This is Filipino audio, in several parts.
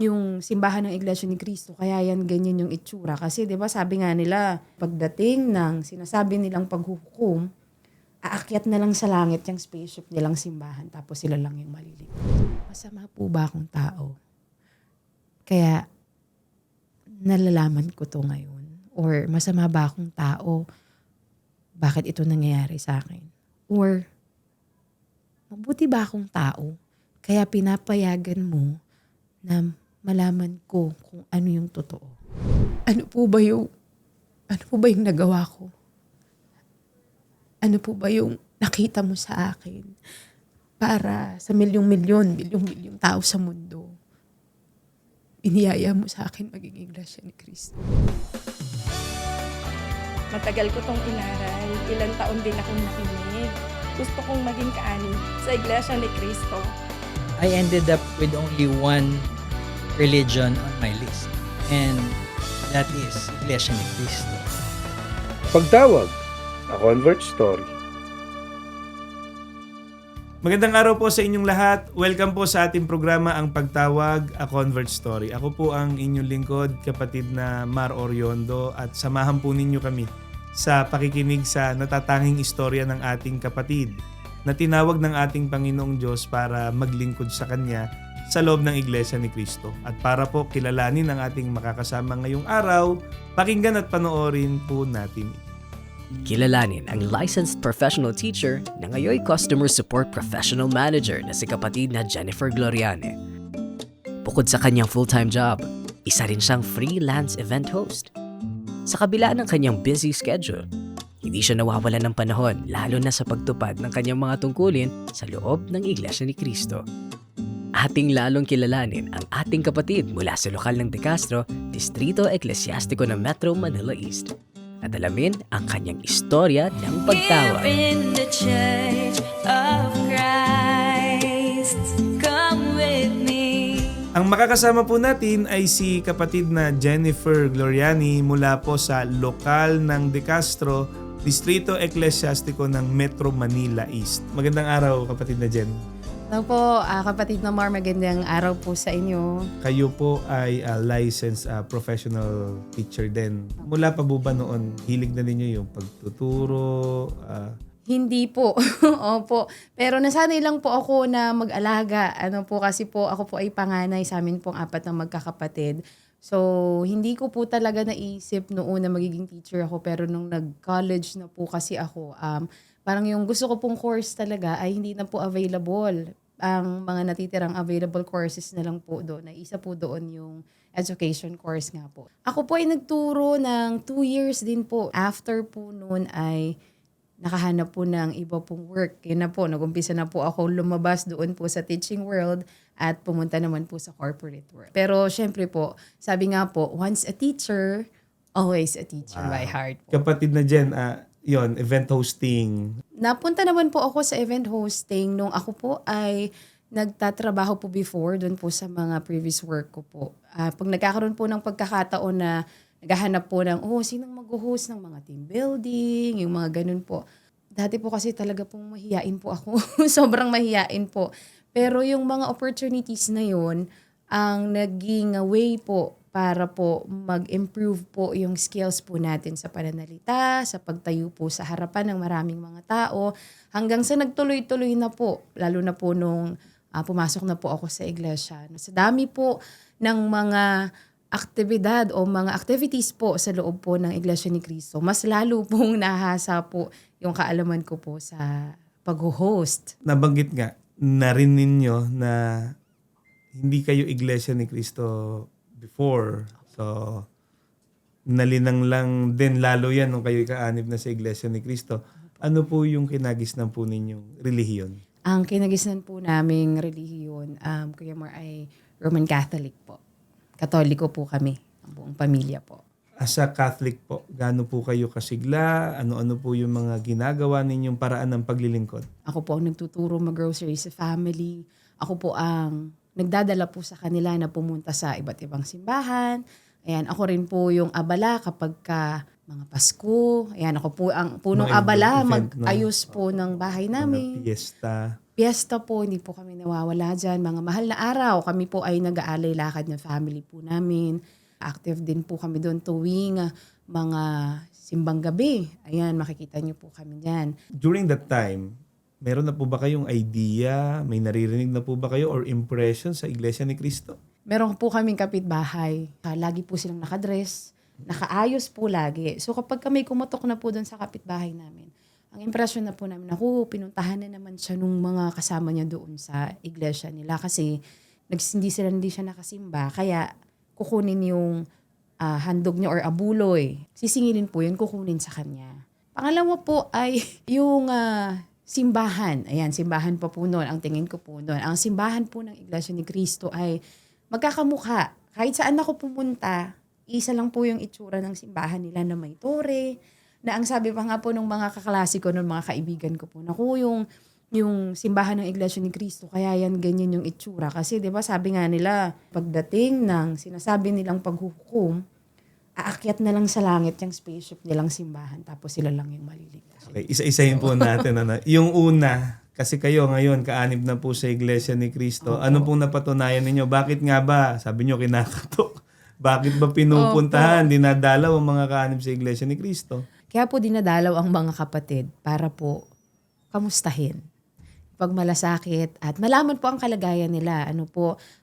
yung simbahan ng Iglesia ni Cristo. Kaya yan ganyan yung itsura. Kasi 'di ba sabi nga nila, pagdating ng sinasabi nilang paghuhukom, aakyat na lang sa langit yung spaceship nilang simbahan tapos sila lang yung maliligtas. Masama po ba akong tao? Kaya nalalaman ko to ngayon. Or masama ba akong tao? Bakit ito nangyayari sa akin? Or mabuti ba akong tao? Kaya pinapayagan mo na malaman ko kung ano yung totoo. Ano po ba yung nagawa ko? Ano po ba yung nakita mo sa akin para sa milyong-milyong tao sa mundo? Iniyaya mo sa akin maging Iglesia ni Cristo. Matagal ko tong inaral. Ilang taon din akong nakinig. Gusto kong maging kaani sa Iglesia ni Cristo. I ended up with only one religion on my list, and that is Iglesia ni Cristo. Pagtawag, A Convert Story. Magandang araw po sa inyong lahat. Welcome po sa ating programa Ang Pagtawag, A Convert Story. Ako po ang inyong lingkod, kapatid na Mar Oriondo, at samahan po ninyo kami sa pakikinig sa natatanging istorya ng ating kapatid na tinawag ng ating Panginoong Diyos para maglingkod sa Kanya sa loob ng Iglesia ni Cristo. At para po kilalanin ang ating makakasama ngayong araw, pakinggan at panoorin po natin ito. Kilalanin ang licensed professional teacher na ngayon customer support professional manager na si kapatid na Jennifer Gloriane. Bukod sa kanyang full-time job, isa rin siyang freelance event host. Sa kabila ng kanyang busy schedule, hindi siya nawawalan ng panahon lalo na sa pagtupad ng kanyang mga tungkulin sa loob ng Iglesia ni Cristo. Ating lalong kilalanin ang ating kapatid mula sa lokal ng De Castro, Distrito Eclesiastiko ng Metro Manila East. At alamin ang kanyang istorya ng pagtawag. In the Church of Christ, come with me. Ang makakasama po natin ay si kapatid na Jennifer Gloriani mula po sa lokal ng De Castro, Distrito Eclesiastiko ng Metro Manila East. Magandang araw, kapatid na Jen. Hello po, kapatid na Mar, magandang araw po sa inyo. Kayo po ay licensed professional teacher din. Mula pa po ba noon, hilig na ninyo yung pagtuturo? Hindi po. Opo. Pero nasanay lang po ako na mag-alaga. Kasi po ako po ay panganay sa amin pong 4 na magkakapatid. So, hindi ko po talaga naisip noon na magiging teacher ako. Pero nung nag-college na po kasi ako, parang yung gusto ko pong course talaga ay hindi na po available. Ang mga natitirang available courses na lang po doon. Isa po doon yung education course nga po. Ako po ay nagturo ng 2 years din po. After po noon ay nakahanap po ng iba pong work. Yun na po, nag-umpisa na po ako lumabas doon po sa teaching world at pumunta naman po sa corporate world. Pero syempre po, sabi nga po, once a teacher, always a teacher by heart po. Kapatid na Jen, yon event hosting. Napunta naman po ako sa event hosting nung ako po ay nagtatrabaho po before doon po sa mga previous work ko po. Pag nagkakaroon po ng pagkakataon na naghahanap po ng, sinong mag-host ng mga team building, yung mga ganun po. Dati po kasi talaga pong mahiyain po ako. Sobrang mahiyain po. Pero yung mga opportunities na yun, ang naging way po para po mag-improve po yung skills po natin sa pananalita, sa pagtayo po sa harapan ng maraming mga tao, hanggang sa nagtuloy-tuloy na po, lalo na po nung pumasok na po ako sa iglesia. Sa dami po ng mga aktibidad o mga activities po sa loob po ng Iglesia ni Cristo, mas lalo pong nahasa po yung kaalaman ko po sa pag-host. Nabanggit nga na rin ninyo na hindi kayo Iglesia ni Cristo before. So, nalinang lang din lalo yan nung kayo kaanib na sa Iglesia ni Cristo. Ano po yung kinagisnan po ninyong relihiyon? Ang kinagisnan po naming relihiyon, Kuya Mar, ay Roman Catholic po. Katoliko po kami, ang buong pamilya po. As a Catholic po, gaano po kayo kasigla? Ano-ano po yung mga ginagawa ninyong paraan ng paglilingkod? Ako po ang nagtuturo mag-grocery sa family. Ako po ang nagdadala po sa kanila na pumunta sa iba't ibang simbahan. Ayan, ako rin po yung abala kapag mga Pasko. Ayan, ako po ang punong Mga abala, event, mag-ayos po ng bahay namin. Mga fiesta. Piyesta po, hindi po kami nawawala dyan. Mga mahal na araw, kami po ay nag-aalay lakad ng family po namin. Active din po kami doon tuwing mga simbang gabi. Ayan, makikita niyo po kami dyan. During that time, meron na po ba kayong idea, may naririnig na po ba kayo or impression sa Iglesia ni Cristo? Meron po kaming kapitbahay. Lagi po silang nakadress, nakaayos po lagi. So kapag kami kumatok na po doon sa kapitbahay namin, ang impression na po namin, pinuntahan na naman siya nung mga kasama niya doon sa iglesia nila kasi hindi siya nakasimba. Kaya kukunin yung handog niya or abuloy. Sisingilin po yun, kukunin sa kanya. Pangalawa po ay yung simbahan. Ayan, simbahan pa po noon. Ang tingin ko po noon. Ang simbahan po ng Iglesia ni Cristo ay magkakamukha. Kahit saan ako pumunta, isa lang po yung itsura ng simbahan nila na may tore. Na ang sabi pa nga po ng mga kaklase ko, ng mga kaibigan ko po, naku, yung simbahan ng Iglesia ni Cristo, kaya yan ganyan yung itsura. Kasi di ba sabi nga nila, pagdating ng sinasabi nilang paghuhukom, aakyat na lang sa langit yung spaceship nilang simbahan tapos sila lang yung maliligtas. Okay, isa-isahin po natin. Yung una, kasi kayo ngayon, kaanib na po sa Iglesia ni Cristo. Ano pong napatunayan ninyo? Bakit nga ba? Sabi nyo, kinakatok. Bakit ba pinupuntahan, dinadalaw ang mga kaanib sa Iglesia ni Cristo? Kaya po dinadalaw ang mga kapatid para po kamustahin. Pag malasakit at malaman po ang kalagayan nila.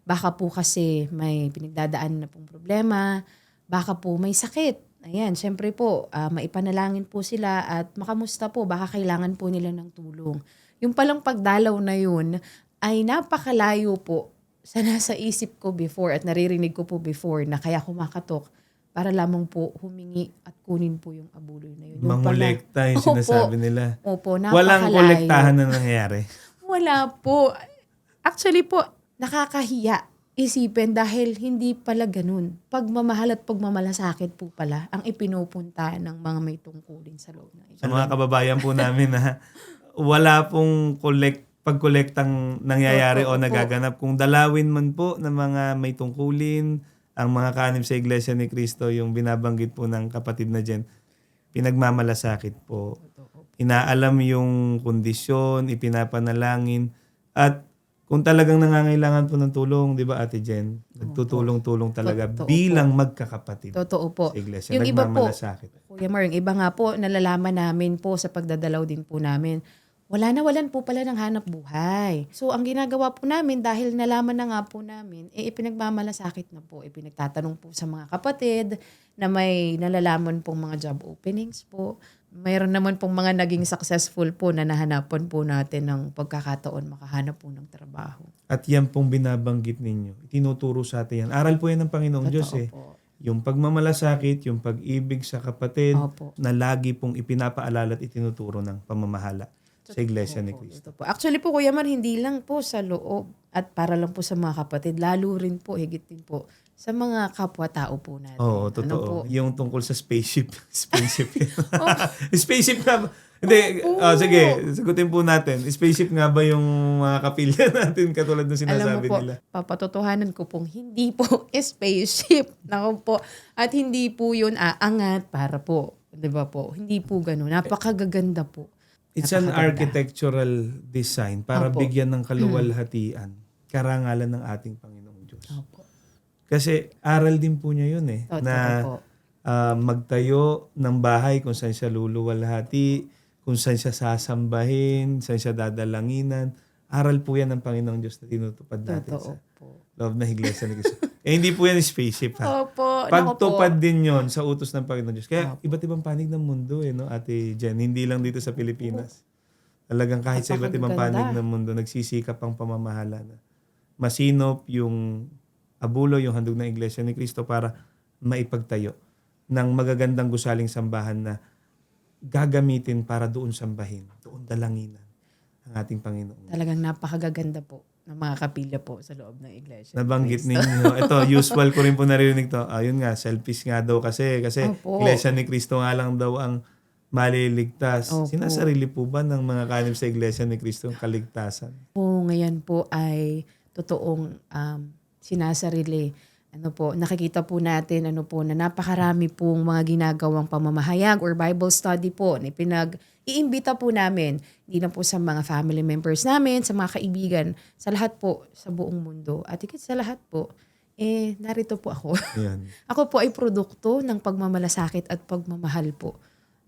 Baka po kasi may pinagdadaan na pong problema, baka po may sakit. Ayan, syempre po, maipanalangin po sila at makamusta po, baka kailangan po nila ng tulong. Yung palang pagdalaw na yun ay napakalayo po sa nasa isip ko before at naririnig ko po before na kaya kumakatok para lamang po humingi at kunin po yung abuloy na yun. Mangolekta yung sinasabi nila. Opo, napakalayo. Walang kolektahan na nangyayari. Wala po. Actually po, nakakahiya isipin dahil hindi pala ganun. Pagmamahal at pagmamalasakit po pala ang ipinupunta ng mga may tungkulin sa loob ng Sa mga kababayan po namin na wala pong pagkolektang nangyayari o Opo. nagaganap. Kung dalawin man po ng mga may tungkulin, ang mga kaanib sa Iglesia ni Cristo, yung binabanggit po ng kapatid na dyan, pinagmamalasakit po. Inaalam yung kondisyon, ipinapanalangin, at kung talagang nangangailangan po ng tulong, di ba Ate Jen? Nagtutulong-tulong talaga Totoo bilang magkakapatid Totoo po. sa Iglesia. Yung iba po, Nagmamalasakit. Kuya Mar, yung iba nga po, nalalaman namin po sa pagdadalaw din po namin, walan po pala ng hanap buhay. So, ang ginagawa po namin, dahil nalaman na nga po namin, ipinagmamalasakit na po. Ipinagtatanong po sa mga kapatid na may nalalaman pong mga job openings po. Mayroon naman pong mga naging successful po na nahanapan po natin ng pagkakataon makahanap po ng trabaho. At yan pong binabanggit ninyo. Itinuturo sa atin yan. Aral po yan ng Panginoong Diyos eh. po. Yung pagmamalasakit, yung pag-ibig sa kapatid, Opo. na lagi pong ipinapaalala at itinuturo ng pamamahala sa Iglesia ni Cristo. Ito po. Actually po, Kuya Mar, hindi lang po sa loob at para lang po sa mga kapatid, lalo rin po, higit din po, sa mga kapwa-tao po natin. Oo, Ano totoo. po? Yung tungkol sa spaceship. Spaceship. Spaceship nga ba? Hindi, sige, sagutin po natin. Spaceship nga ba yung mga kapilya natin katulad ng Alam mo sinasabi po, nila? papatotohanan ko pong hindi po spaceship. Naku po. At hindi po yun aangat para po. Di ba po? Hindi po ganun. Napakagaganda po. It's an Napakaganda. architectural design para Opo. bigyan ng kaluwalhatian, karangalan ng ating Panginoong Diyos. Opo. Kasi aral din po niya yun eh. Totoo na po. magtayo ng bahay kung saan siya luluwalhati, kung saan siya sasambahin, saan siya dadalanginan. Aral po yan ng Panginoong Diyos na tinutupad natin Totoo sa po. loob ng Iglesia ni Cristo. Hindi po yan spaceship ha. Opo. Pagtupad din yon sa utos ng Panginoong Diyos. Kaya iba't ibang panig ng mundo no, Ate Jen. Hindi lang dito sa Pilipinas. Talagang kahit sa iba't ibang panig ng mundo, nagsisikap ang pamamahala na masinop yung abulo, yung handog ng Iglesia ni Cristo para maipagtayo ng magagandang gusaling sambahan na gagamitin para doon sambahin, doon dalanginan ang ating Panginoon. Talagang napakagaganda po ng mga kapilya po sa loob ng iglesia. Nabanggit ninyo. Ito, usual ko rin po naririnig to. Ayun nga, selfish nga daw kasi Opo. Iglesia ni Cristo nga lang daw ang maliligtas. Opo. Sinasarili po ba ng mga kanib sa Iglesia ni Cristo ang kaligtasan? Po ngayon po ay totoong sinasarili. nakikita po natin na napakarami pong mga ginagawang pamamahayag or Bible study po na iimbita po namin. Hindi na po sa mga family members namin, sa mga kaibigan, sa lahat po, sa buong mundo. At higit sa lahat po, narito po ako. Ayan. Ako po ay produkto ng pagmamalasakit at pagmamahal po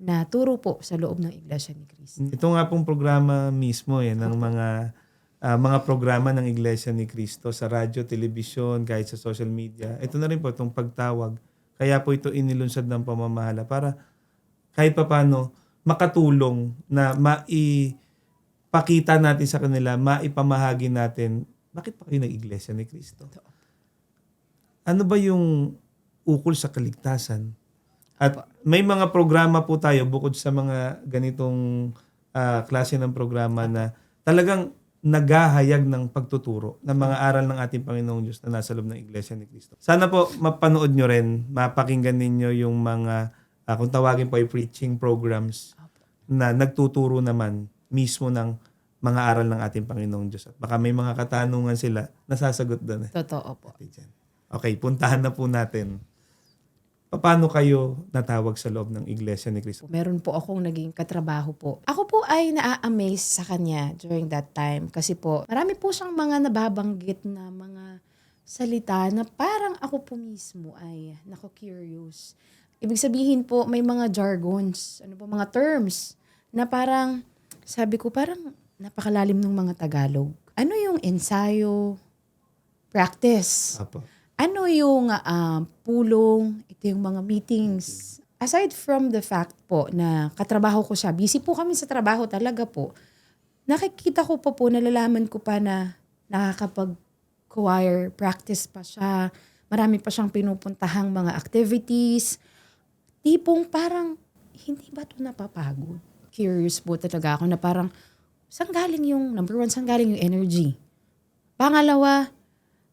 na turo po sa loob ng Iglesia ni Cristo. Ito nga pong programa mismo ng mga programa ng Iglesia ni Cristo sa radyo, telebisyon, kahit sa social media. Ito na rin po itong pagtawag. Kaya po ito inilunsad ng pamamahala para kahit papaano makatulong na maipakita natin sa kanila, maipamahagi natin, bakit pa kayo nag-Iglesia ni Cristo? Ano ba yung ukol sa kaligtasan? At may mga programa po tayo bukod sa mga ganitong klase ng programa na talagang naghahayag ng pagtuturo ng mga aral ng ating Panginoong Diyos na nasa loob ng Iglesia ni Cristo. Sana po mapanood nyo rin, mapakinggan ninyo yung mga, kung tawagin po ay preaching programs na nagtuturo naman mismo ng mga aral ng ating Panginoong Diyos. At baka may mga katanungan sila, nasasagot doon. Totoo po. Okay, puntahan na po natin. Paano kayo natawag sa loob ng Iglesia ni Cristo? Meron po akong naging katrabaho po. Ako po ay naa-amaze sa kanya during that time. Kasi po, marami po siyang mga nababanggit na mga salita na parang ako po mismo ay nako-curious. Ibig sabihin po, may mga jargons, mga terms na parang, sabi ko, parang napakalalim ng mga Tagalog. Ano yung ensayo, practice? Apo. Ano yung pulong, ito yung mga meetings. Aside from the fact po na katrabaho ko siya, busy po kami sa trabaho talaga po, nakikita ko pa po, nalalaman ko pa na nakakapag-choir practice pa siya. Marami pa siyang pinupuntahang mga activities. Tipong parang, hindi ba ito napapagod? Curious po talaga ako na parang, saan galing yung yung energy? Pangalawa,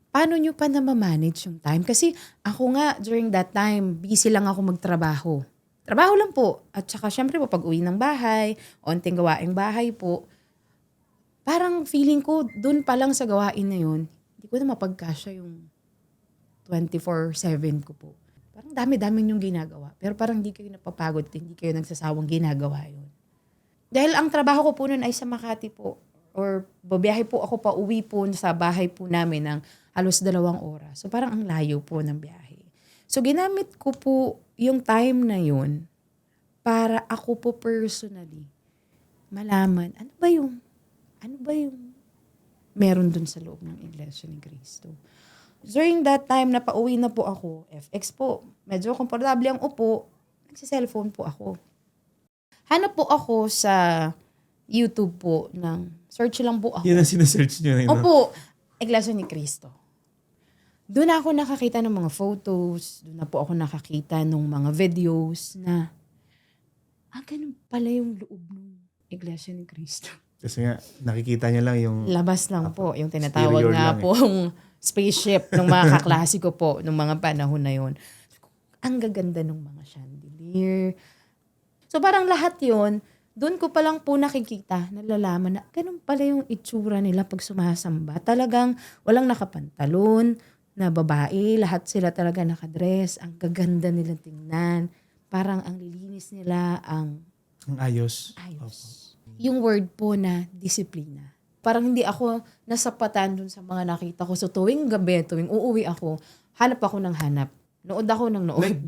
paano nyo pa na ma-manage yung time? Kasi ako nga, during that time, busy lang ako magtrabaho. Trabaho lang po. At saka syempre po, pag uwi ng bahay, onting gawaing bahay po, parang feeling ko, dun pa lang sa gawain na yun, hindi ko na mapagkasya yung 24/7 ko po. Parang dami-dami yung ginagawa. Pero parang hindi kayo napapagod, hindi kayo nagsasawang ginagawa yun. Dahil ang trabaho ko po nun ay sa Makati po. Or babiyahe po ako pa uwi po sa bahay po namin ng halos 2 oras. So parang ang layo po ng biyahe. So ginamit ko po yung time na yun para ako po personally malaman ano ba yung meron dun sa loob ng Iglesia ni Cristo. During that time na pauwi na po ako, FX po, medyo komportable ang upo, nagsi-cellphone po ako. Hanap po ako sa YouTube po search lang po ako. Yan ang sinesearch nyo. Opo, Iglesia ni Cristo. Doon ako nakakita ng mga photos, doon na po ako nakakita ng mga videos na, ganun pala yung loob ng Iglesia ni Cristo. Kasi nga, nakikita niya lang yung... Labas lang po, yung tinatawag exterior nga lang pong spaceship ng mga kaklasiko po, ng mga panahon na yun. Ang gaganda ng mga chandelier. So parang lahat yun, doon ko pa lang po nakikita, nalalaman na ganun pala yung itsura nila pag sumasamba. Talagang walang nakapantalon na babae, lahat sila talaga nakadress. Ang gaganda nila tingnan. Parang ang lilinis nila, ang ayos. ayos. Yung word po na disiplina. Parang hindi ako nasapatan dun sa mga nakita ko. So tuwing gabi, tuwing uuwi ako, hanap ako ng hanap. Nood ako ng nood. Like,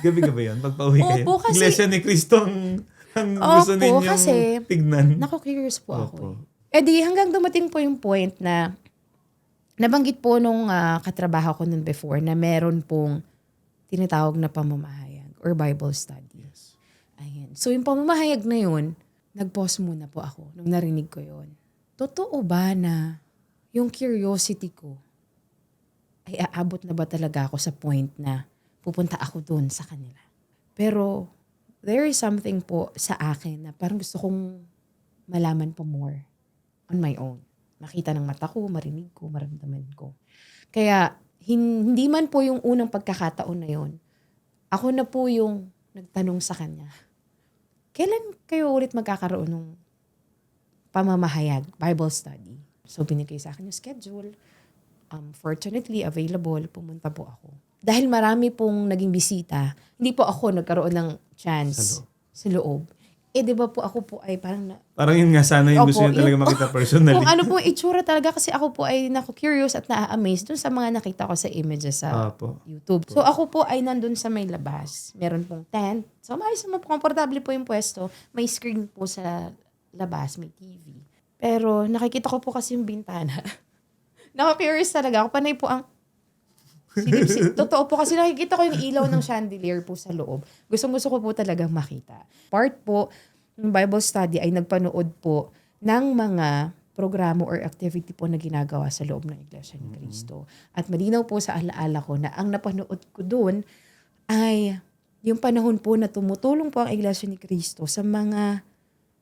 gabi-gabi yun, pagpa-uwi kayo. Opo, kasi- Iglesia ni Cristo ang gusto Opo, ninyong kasi tignan. Nako-curious po ako. Opo. Di hanggang dumating po yung point na nabanggit po nung katrabaho ko nun before na meron pong tinatawag na pamamahayag or Bible study. Ayan. So yung pamamahayag na yun, nag-pause muna po ako nung narinig ko yun. Totoo ba na yung curiosity ko ay aabot na ba talaga ako sa point na pupunta ako dun sa kanila? Pero there is something po sa akin na parang gusto kong malaman pa more on my own. Makita ng mata ko, marinig ko, maramdaman ko. Kaya hindi man po yung unang pagkakataon na yun, ako na po yung nagtanong sa kanya, kailan kayo ulit magkakaroon ng pamamahayag, Bible study? So binigay sa akin yung schedule. fortunately available, pumunta po ako. Dahil marami pong naging bisita, hindi po ako nagkaroon ng chance sa loob. Di ba po ako po ay parang Parang yun nga, sana yung gusto Opo, niyo talaga yung- makita personally. kung ano po yung itsura talaga kasi ako po ay curious at na-amaze dun sa mga nakita ko sa images sa Opo. YouTube. So ako po ay nandun sa may labas. Meron pong tent. So maayos naman po, komportable po yung pwesto. May screen po sa labas, may TV. Pero nakikita ko po kasi yung bintana. Naka-curious talaga ako. Panay po ang totoo po kasi nakikita ko yung ilaw ng chandelier po sa loob. Gustong-gusto ko po talagang makita. Part po ng Bible study ay nagpanood po ng mga programa or activity po na ginagawa sa loob ng Iglesia ni Cristo. At malinaw po sa alaala ko na ang napanood ko doon ay yung panahon po na tumutulong po ang Iglesia ni Cristo sa mga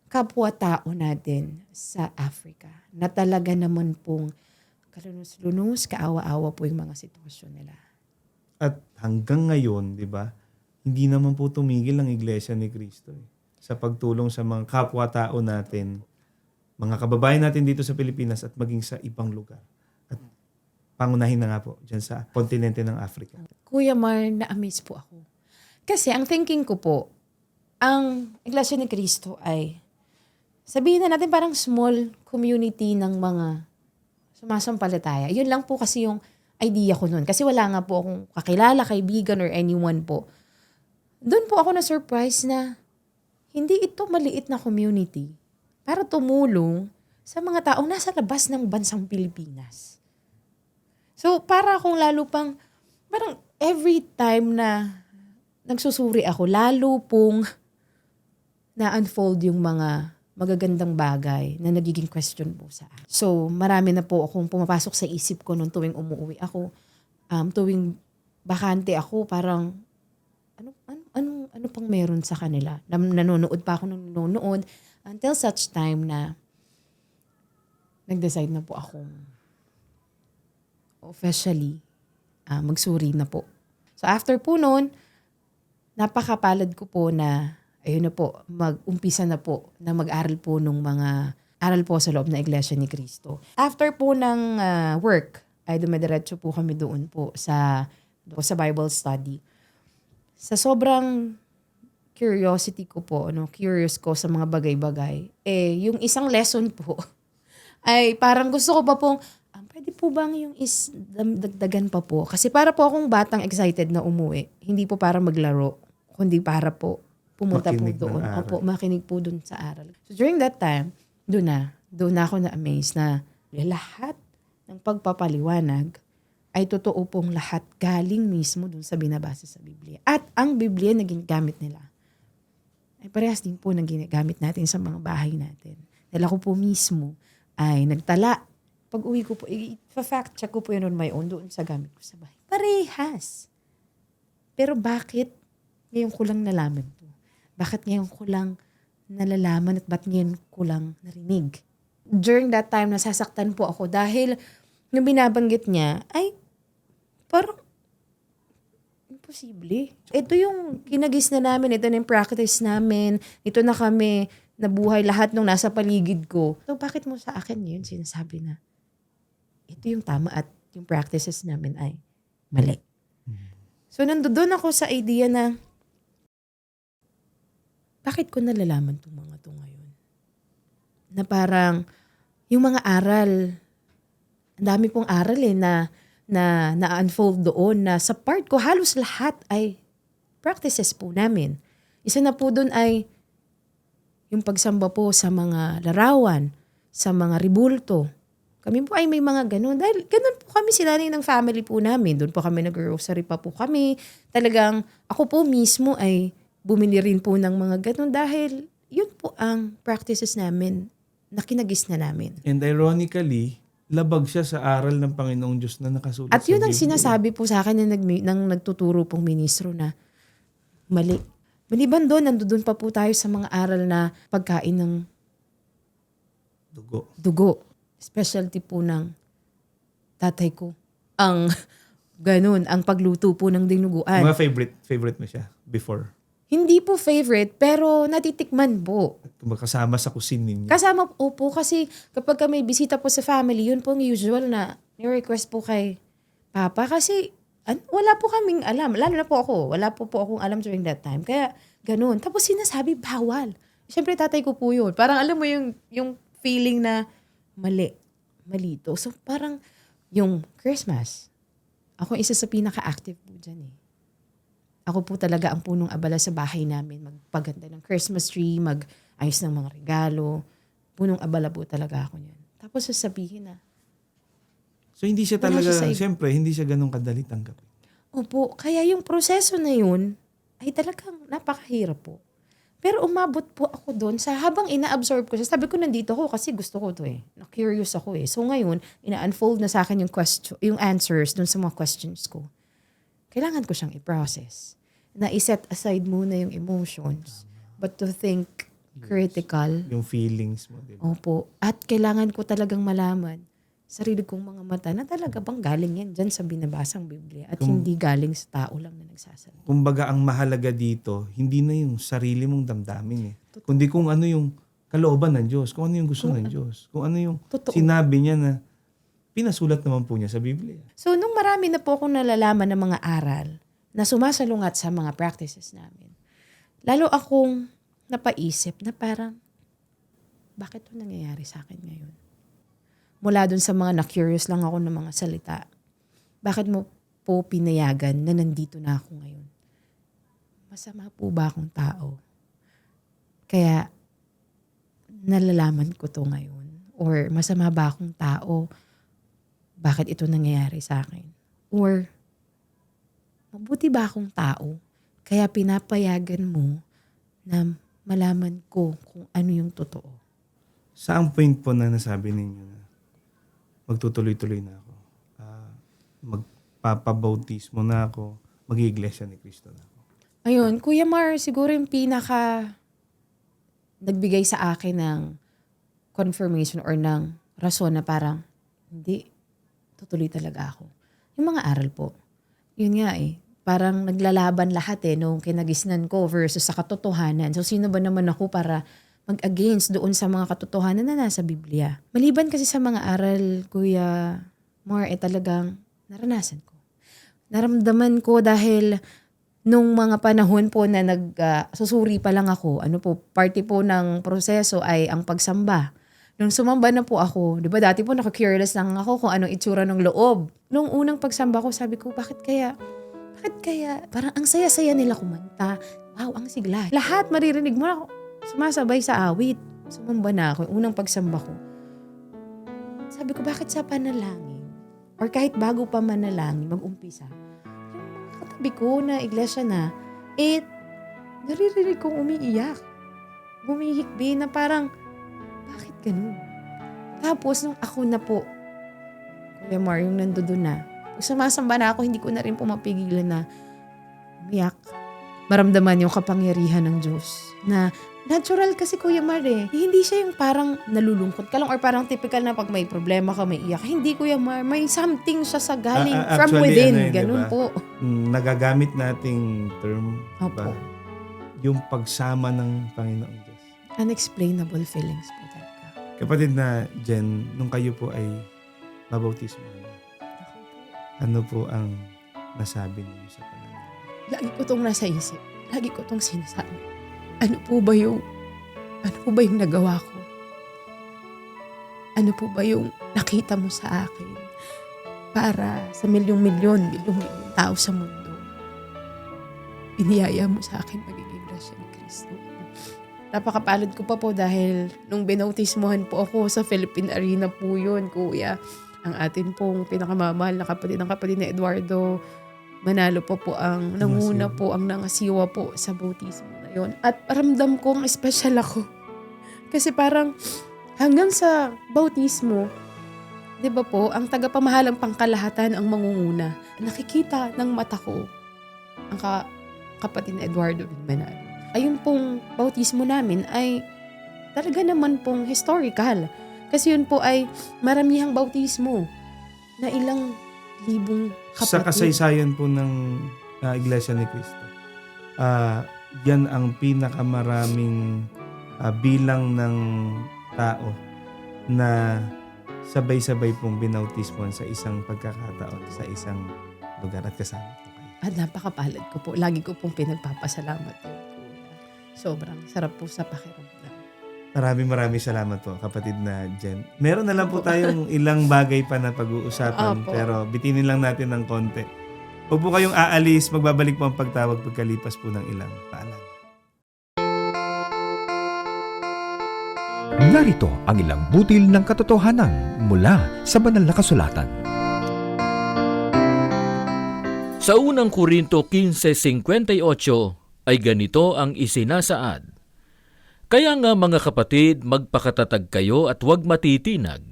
kapwa-tao natin sa Africa. Na talaga naman pong kalunos-lunos, kaawa-awa po yung mga sitwasyon nila. At hanggang ngayon, di ba, hindi naman po tumigil ang Iglesia ni Cristo sa pagtulong sa mga kapwa-tao natin, mga kababayan natin dito sa Pilipinas at maging sa ibang lugar. At pangunahin na nga po dyan sa kontinente ng Africa. Kuya Mar, na-amaze po ako. Kasi ang thinking ko po, ang Iglesia ni Cristo ay, sabihin na natin parang small community ng mga sumasampalataya. Yun lang po kasi yung idea ko nun. Kasi wala nga po akong kakilala, kaibigan, or anyone po. Doon po ako na-surprise na hindi ito maliit na community para tumulong sa mga taong nasa labas ng bansang Pilipinas. So, para akong lalo pang, parang every time na nagsusuri ako, lalo pong na-unfold yung mga magagandang bagay na nagiging question po sa akin. So, marami na po akong pumapasok sa isip ko nung tuwing umuwi ako. Tuwing bakante ako, parang, ano pang meron sa kanila? Nanonood pa ako ng nanonood until such time na nag-decide na po akong officially magsuri na po. So, after po noon, napakapalad ko po na ayun na po, mag-umpisa na po na mag-aral po nung mga aral po sa loob ng Iglesia ni Cristo. After po ng work, ay dumediretso po kami doon po sa Bible study. Sa sobrang curiosity ko po, curious ko sa mga bagay-bagay, yung isang lesson po, ay parang gusto ko pa pong, pwede po bang yung dagdagan pa po? Kasi para po akong batang excited na umuwi, hindi po para maglaro, kundi para po pumunta Makinig po doon. ng aral. Opo, makinig po doon sa aral. So during that time, doon na ako na-amaze na lahat ng pagpapaliwanag ay totoo pong lahat galing mismo doon sa binabasa sa Biblia. At ang Biblia na ginagamit nila ay parehas din po na ginagamit natin sa mga bahay natin. Dahil ako po mismo ay nagtala. Pag uwi ko po, i-fact check ko po yun on my own doon sa gamit ko sa bahay. Parehas. Pero bakit ngayon ko lang nalaman to? Bakit ngayon ko lang nalalaman at ba't ngayon ko lang narinig? During that time, nasasaktan po ako dahil yung binabanggit niya ay parang imposible. Ito yung kinagis na namin, ito na yung practice namin, ito na kami nabuhay lahat nung nasa paligid ko. So bakit mo sa akin yun sinasabi na ito yung tama at yung practices namin ay mali? So nandoon ako sa idea na bakit ko nalalaman itong mga to ngayon? Na parang, yung mga aral, ang dami pong aral na unfold doon na sa part ko, halos lahat ay practices po namin. Isa na po doon ay yung pagsamba po sa mga larawan, sa mga ribulto. Kami po ay may mga ganun. Dahil ganun po kami sinanin ng family po namin. Doon po kami nag-grocery pa po kami. Talagang ako po mismo ay bumili rin po ng mga ganun dahil yun po ang practices namin na kinagis na namin. And ironically, labag siya sa aral ng Panginoong Diyos na nakasulat At sa yun ang Biblia. sinasabi po sa akin ng nagtuturo pong ministro na mali. Maliban doon, nandoon pa po tayo sa mga aral na pagkain ng dugo. Specialty po ng tatay ko. Ang ganun, ang pagluto po ng dinuguan. Mga favorite mo siya before. Hindi po favorite, pero natitikman po. Kasama sa kusin ninyo. Kasama po kasi kapag may bisita po sa family, yun po ang usual na ni-request po kay Papa kasi wala po kaming alam. Lalo na po ako. Wala po akong alam during that time. Kaya ganun. Tapos sinasabi, bawal. Siyempre tatay ko po yun. Parang alam mo yung feeling na mali to. So parang yung Christmas, ako isa sa pinaka-active po dyan eh. Ako po talaga ang punong abala sa bahay namin. Magpaganda ng Christmas tree, mag-ayos ng mga regalo. Punong abala po talaga ako niyan. Tapos sasabihin na, So hindi siya Wala talaga, siya sa- siyempre, hindi siya ganun kadali tanggapin. opo, kaya yung proseso na yun ay talagang napakahirap po. Pero umabot po ako doon sa habang ina-absorb ko siya. Sabi ko nandito ako kasi gusto ko to eh. Na-curious ako eh. So ngayon, ina-unfold na sa akin yung answers doon sa mga questions ko. Kailangan ko siyang i-process. Na i-set aside muna yung emotions. But to think critical. Yung feelings mo, di ba? Opo. At kailangan ko talagang malaman sarili kong mga mata na talaga bang galing yan dyan sa binabasang Biblia at hindi galing sa tao lang na nagsasalita. Kumbaga, ang mahalaga dito, hindi na yung sarili mong damdamin eh. Kundi kung ano yung kalooban ng Diyos, kung ano yung gusto ng Diyos, kung ano yung Totoo. sinabi niya na pinasulat naman po niya sa Biblia. So, nung marami na po akong nalalaman ng mga aral na sumasalungat sa mga practices namin, lalo akong napaisip na parang, bakit ito nangyayari sa akin ngayon? Mula dun sa mga na-curious lang ako ng mga salita, bakit mo po pinayagan na nandito na ako ngayon? Masama po ba akong tao? Kaya, nalalaman ko to ngayon. Or masama ba akong tao? Bakit ito nangyayari sa akin? Or, mabuti ba akong tao? Kaya pinapayagan mo na malaman ko kung ano yung totoo. Saan point po na nasabi ninyo na magtutuloy-tuloy na ako? Magpapabautismo na ako, mag-iiglesia ni Cristo na ako. Ayun, Kuya Mar, siguro yung pinaka nagbigay sa akin ng confirmation or ng rason na parang, hindi, tutuloy talaga ako. Yung mga aral po. Yun nga eh. Parang naglalaban lahat eh nung kinagisnan ko versus sa katotohanan. So sino ba naman ako para mag-against doon sa mga katotohanan na nasa Biblia? Maliban kasi sa mga aral, Kuya Mar, talagang naranasan ko. Naramdaman ko dahil nung mga panahon po na susuri pa lang ako, party po ng proseso ay ang pagsamba. Nung sumamba na po ako, di ba dati po naka-curious lang ako kung anong itsura ng loob. Nung unang pagsamba ko, sabi ko, bakit kaya, parang ang saya-saya nila kumanta. Wow, ang sigla. Lahat maririnig mo na sumasabay sa awit. Sumamba na ako, yung unang pagsamba ko. Sabi ko, bakit sa panalangin? Or kahit bago pa manalangin, mag-umpisa. Yung mga katabi ko na iglesia na, naririnig kong umiiyak. Bumihikbi na parang, bakit ganun? Tapos, nung ako na po, Kuya Mar, yung nandoon na, pag sumasamba na ako, hindi ko na rin po mapigilan na umiyak. Maramdaman yung kapangyarihan ng Diyos. Na natural kasi Kuya Mar eh. Hindi siya yung parang nalulungkot ka lang or parang typical na pag may problema ka, may iyak. Hindi Kuya Mar, may something siya sa galing from Actually, within. diba? Ganun po. Nagagamit nating term, Opo. diba? Yung pagsama ng Panginoong Diyos. Unexplainable feelings po talaga. Kapatid na Jen, nung kayo po ay mabautismo, ano po ang nasabi niyo sa pananalig? Lagi ko tong nasa isip. Lagi ko tong sinasabi. Ano po ba yung nagawa ko? Ano po ba yung nakita mo sa akin? Para sa milyong-milyon tao sa mundo. Iniyaya mo sa akin magiging grasya ni Kristo. Napakapalad ko pa po dahil nung binautismohan po ako sa Philippine Arena po yun, Kuya. Ang atin pong pinakamamahal na kapatid ni Eduardo Manalo po ang nanguna po, ang nangasiwa po sa bautismo na yun. At ramdam kong special ako. Kasi parang hanggang sa bautismo, di ba po, ang tagapamahalang pangkalahatan ang mangunguna. Nakikita ng mata ko ang kapatid ni Eduardo Manalo. Ayun pong bautismo namin ay talaga naman pong historical. Kasi yun po ay maramihang bautismo na ilang libong kapatid. Sa kasaysayan po ng Iglesia ni Cristo, yan ang pinakamaraming bilang ng tao na sabay-sabay pong binautismo sa isang pagkakataon, sa isang lugar at kasama po kayo. At napakapalad ko po. Lagi ko pong pinagpapasalamat yun, Kuya. Sobrang sarap po sa pakiramdam. Maraming salamat po, kapatid na Jen. Meron na lang po tayong ilang bagay pa na pag-uusapan, Opo. pero bitinin lang natin ng konti. Huwag po kayong aalis, magbabalik po ang pagtawag pagkalipas po ng ilang paalam. Narito ang ilang butil ng katotohanan mula sa banal na kasulatan. Sa unang Korinto 15:58 ay ganito ang isinasaad. Kaya nga mga kapatid, magpakatatag kayo at huwag matitinag.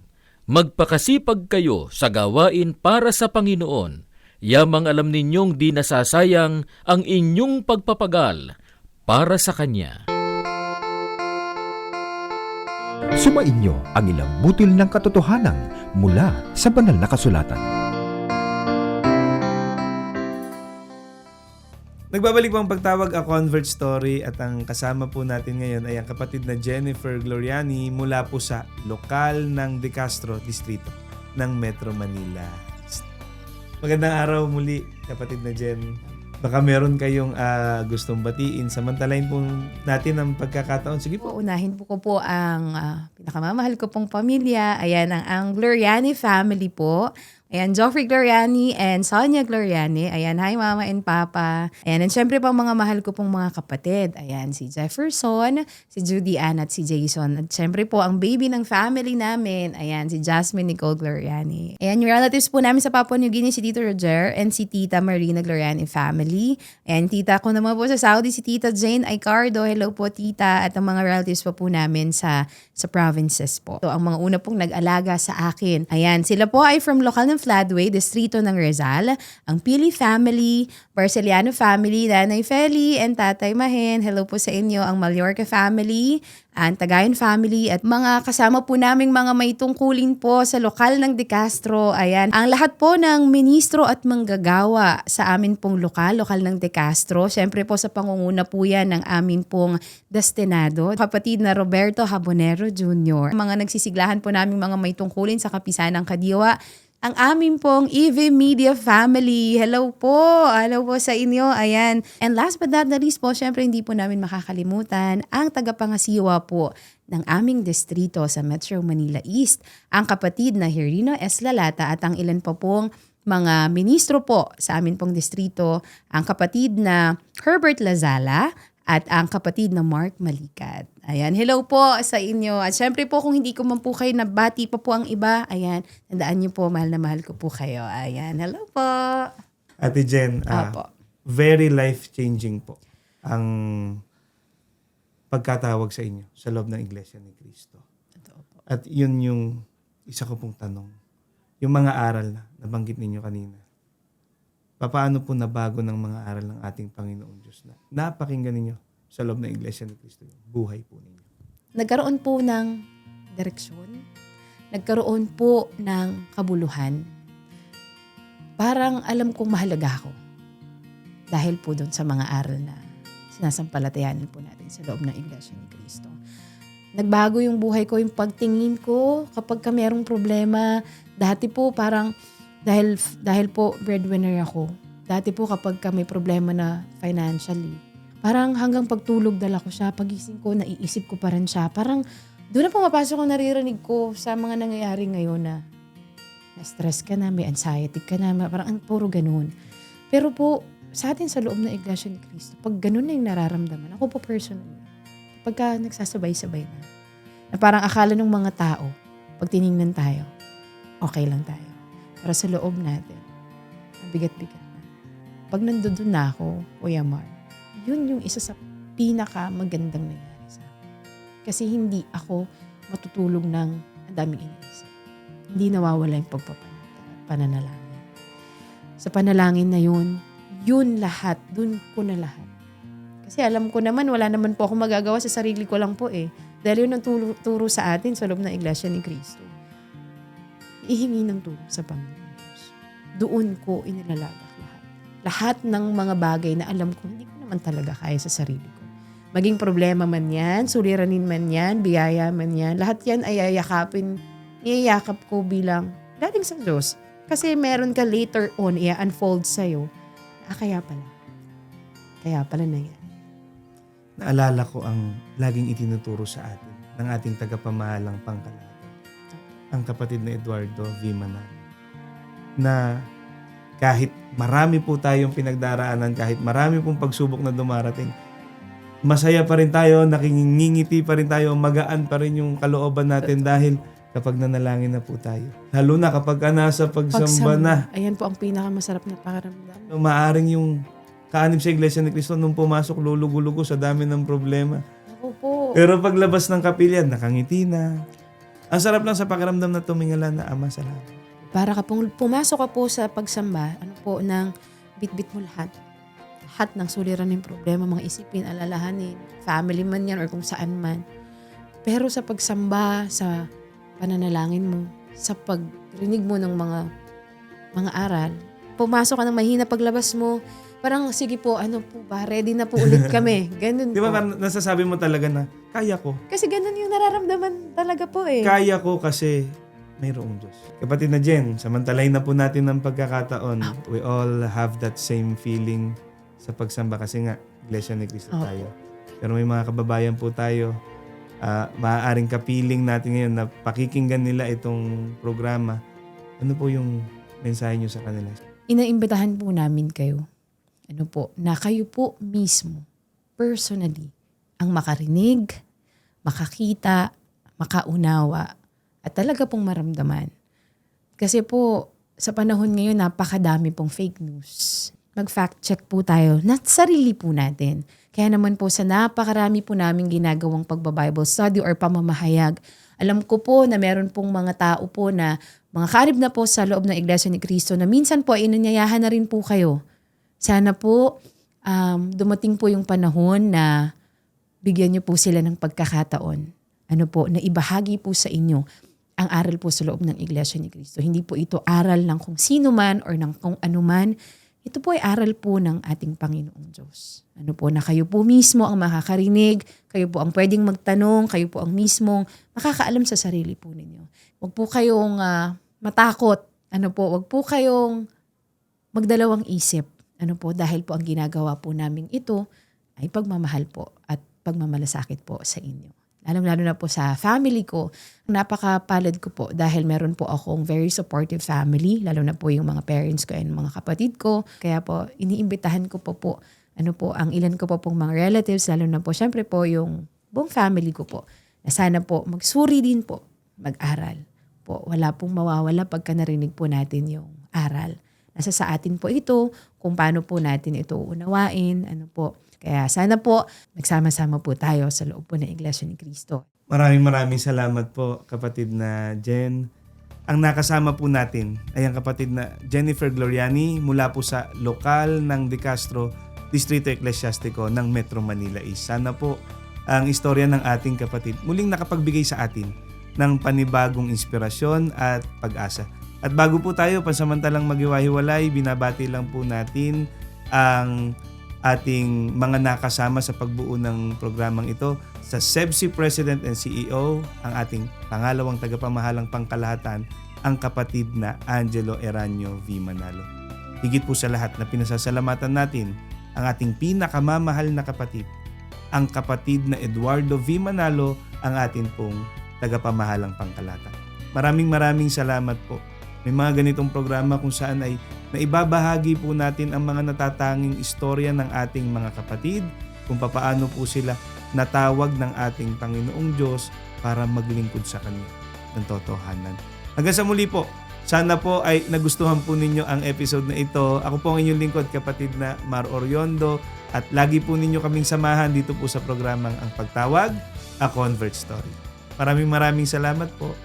Magpakasipag kayo sa gawain para sa Panginoon. Yamang alam ninyong di nasasayang ang inyong pagpapagal para sa Kanya. Sumainyo ang ilang butil ng katotohanan mula sa banal na kasulatan. Nagbabalik po ang pagtawag, A Convert Story, at ang kasama po natin ngayon ay ang kapatid na Jennifer Gloriani mula po sa lokal ng De Castro Distrito ng Metro Manila. Magandang araw muli, kapatid na Jen. Baka meron kayong gustong batiin. Samantalahin po natin ang pagkakataon. Sige po. Unahin po ko po ang pinakamamahal ko pong pamilya. Ayan, ang Gloriani family po. Ayan, Joffrey Gloriani and Sonia Gloriani. Ayan, hi Mama and Papa. Ayan, and syempre po ang mga mahal ko pong mga kapatid. Ayan, si Jefferson, si Judy Ann at si Jason. At syempre po ang baby ng family namin. Ayan, si Jasmine Nicole Gloriani. Ayan, yung relatives po namin sa Papua New Guinea, si Tito Roger and si Tita Marina Gloriani family. Ayan, tita ko naman po sa Saudi, si Tita Jane Aicardo. Hello po, tita. At ang mga relatives po namin sa provinces po. So, ang mga una pong nag-alaga sa akin. Ayan, sila po ay from local ng Fladway, distrito ng Rizal. Ang Pili family, Barceliano family, Nanay Feli and Tatay Mahen. Hello po sa inyo. Ang Mallorca family, ang Tagayon family at mga kasama po naming mga may tungkulin po sa lokal ng De Castro. Ayan, ang lahat po ng ministro at manggagawa sa amin pong lokal ng De Castro. Siyempre po sa pangunguna po yan ng amin pong destinado, kapatid na Roberto Habonero Jr. Mga nagsisiglahan po namin mga may tungkulin sa Kapisanang Kadiwa. Ang amin pong EV Media family. Hello po. Hello po sa inyo. Ayan. And last but not the least po, syempre hindi po namin makakalimutan ang tagapangasiwa po ng aming distrito sa Metro Manila East, ang kapatid na Hirino S. Lalata at ang ilan pa pong mga ministro po sa amin pong distrito, ang kapatid na Herbert Lazala at ang kapatid na Mark Malikat. Ayan, hello po sa inyo. At syempre po kung hindi ko man po kayo nabati pa po ang iba, ayan, tandaan niyo po, mahal na mahal ko po kayo. Ayan, hello po. Ate Jen, Opo. very life-changing po ang pagkatawag sa inyo sa loob ng Iglesia ni Cristo. Totoo po. At yun yung isa ko pong tanong. Yung mga aral na nabanggit ninyo kanina. Paano po nabago ng mga aral ng ating Panginoong Diyos na napakinggan ninyo sa loob ng Iglesia ni Cristo, yung buhay po ninyo? Nagkaroon po ng direksyon. Nagkaroon po ng kabuluhan. Parang alam kong mahalaga ako. Dahil po doon sa mga aral na sinasampalatayanan po natin sa loob ng Iglesia ni Cristo. Nagbago yung buhay ko, yung pagtingin ko kapag ka merong problema. Dati po parang dahil po breadwinner ako. Dati po kapag ka may problema na financially, parang hanggang pagtulog dala ko siya, pagising ko, naiisip ko pa rin siya. Parang doon na pumapasok ang naririnig ko sa mga nangyayari ngayon na stress ka na, may anxiety ka na, parang puro ganun. Pero po, sa atin sa loob ng Iglesia ni Cristo, pag ganun na yung nararamdaman, ako po personally, pagka nagsasabay-sabay na parang akala ng mga tao, pag tiningnan tayo, okay lang tayo. Pero sa loob natin, mabigat-bigat na. Pag nandoon na ako, Kuya Mar, yun yung isa sa pinaka-magandang nangyari sa akin. Kasi hindi ako matutulog ng ang daming iniisip. Hindi nawawala yung pananalangin. Sa panalangin na yun lahat, dun ko na lahat. Kasi alam ko naman, wala naman po ako magagawa sa sarili ko lang po eh. Dahil yun ang turo sa atin sa loob ng Iglesia ni Cristo. Ihingi ng tulong sa Panginoon Diyos. Doon ko inilalagak lahat. Lahat ng mga bagay na alam ko, hindi ko naman talaga kaya sa sarili ko. Maging problema man yan, suliranin man yan, biyaya man yan, lahat yan ay ayakapin iyayakap ko bilang dating sa Diyos. Kasi meron ka later on, i-unfold sa'yo. Kaya pala. Kaya pala nangyari. Naalala ko ang laging itinuturo sa atin ng ating tagapamahalang pangkalahatan, ang kapatid na Eduardo V. Manalo, na kahit marami po tayong pinagdaraanan, kahit marami pong pagsubok na dumarating, masaya pa rin tayo, nakingingiti pa rin tayo, magaan pa rin yung kalooban natin dahil kapag nanalangin na po tayo. Lalo na kapag nasa pagsamba na. Ayan po ang pinakamasarap na pakiramdam. So, maaring yung kaanib sa Iglesia ni Cristo nung pumasok lulugo-lugo sa dami ng problema. Ako po. Pero paglabas ng kapilya, nakangiti na. Ang sarap lang sa pakiramdam na tumingala na, Ama, salamat. Para kapag pumasok ka po sa pagsamba, ng bit-bit mo lahat. Lahat ng suliran ng problema, mga isipin, alalahanin, family man yan or kung saan man. Pero sa pagsamba, sa pananalangin mo, sa pagrinig mo ng mga aral, pumasok ka ng mahina, paglabas mo, parang sige po, ready na po ulit kami. Ganun Di ba po. nasasabi mo talaga na, kaya ko. Kasi ganun yung nararamdaman talaga po eh. Kaya ko kasi mayroong Diyos. Kapatid na Jen, samantalahin na po natin ng pagkakataon. We all have that same feeling sa pagsamba kasi nga, Iglesia ni Cristo tayo. Pero may mga kababayan po tayo, maaaring kapiling natin ngayon na pakikinggan nila itong programa. Ano po yung mensahe nyo sa kanila? Inaimbitahan po namin kayo. Na kayo po mismo, personally, ang makarinig, makakita, makaunawa, at talaga pong maramdaman. Kasi po, sa panahon ngayon, napakadami pong fake news. Mag-fact check po tayo na sarili po natin. Kaya naman po sa napakarami po namin ginagawang pagbabible study or pamamahayag, alam ko po na meron pong mga tao po na mga karib na po sa loob ng Iglesia ni Cristo na minsan po ay inanyayahan na rin po kayo. Sana po dumating po yung panahon na bigyan niyo po sila ng pagkakataon. Na ibahagi po sa inyo ang aral po sa loob ng Iglesia ni Cristo. Hindi po ito aral ng kung sino man or ng kung ano man. Ito po ay aral po ng ating Panginoong Diyos. Na kayo po mismo ang makakarinig, kayo po ang pwedeng magtanong, kayo po ang mismong makakaalam sa sarili po ninyo. Huwag po kayong matakot. Huwag po kayong magdalawang isip. Dahil po ang ginagawa po namin ito ay pagmamahal po at pagmamalasakit po sa inyo. Lalo na po sa family ko, napakapalad ko po dahil meron po akong very supportive family, lalo na po yung mga parents ko and mga kapatid ko. Kaya po, iniimbitahan ko po, ang ilan ko po pong mga relatives, lalo na po syempre po yung buong family ko po, na sana po magsuri din po, mag-aral po. Wala pong mawawala pagka narinig po natin yung aral. Nasa sa atin po ito, kung paano po natin ito unawain, Kaya sana po, nagsama-sama po tayo sa loob po ng Iglesia ni Cristo. Maraming salamat po, kapatid na Jen. Ang nakasama po natin ay ang kapatid na Jennifer Gloriani mula po sa lokal ng De Castro, Distrito Eclesiastico ng Metro Manila East. Sana po ang istorya ng ating kapatid muling nakapagbigay sa atin ng panibagong inspirasyon at pag-asa. At bago po tayo pansamantalang maghiwa-hiwalay, binabati lang po natin ang ating mga nakasama sa pagbuo ng programang ito. Sa SEBSI President and CEO, ang ating pangalawang tagapamahalang pangkalahatan, ang kapatid na Angelo Eranio V. Manalo. Higit po sa lahat na pinasasalamatan natin ang ating pinakamamahal na kapatid, ang kapatid na Eduardo V. Manalo, ang ating pong tagapamahalang pangkalahatan. Maraming salamat po. May mga ganitong programa kung saan ay naibabahagi po natin ang mga natatanging istorya ng ating mga kapatid, kung papaano po sila natawag ng ating Panginoong Diyos para maglingkod sa Kanya ng totohanan. Hanggang sa muli po, sana po ay nagustuhan po ninyo ang episode na ito. Ako po ang inyong lingkod, kapatid na Mar Oriondo, at lagi po ninyo kaming samahan dito po sa programang Ang Pagtawag, A Convert Story. Maraming salamat po.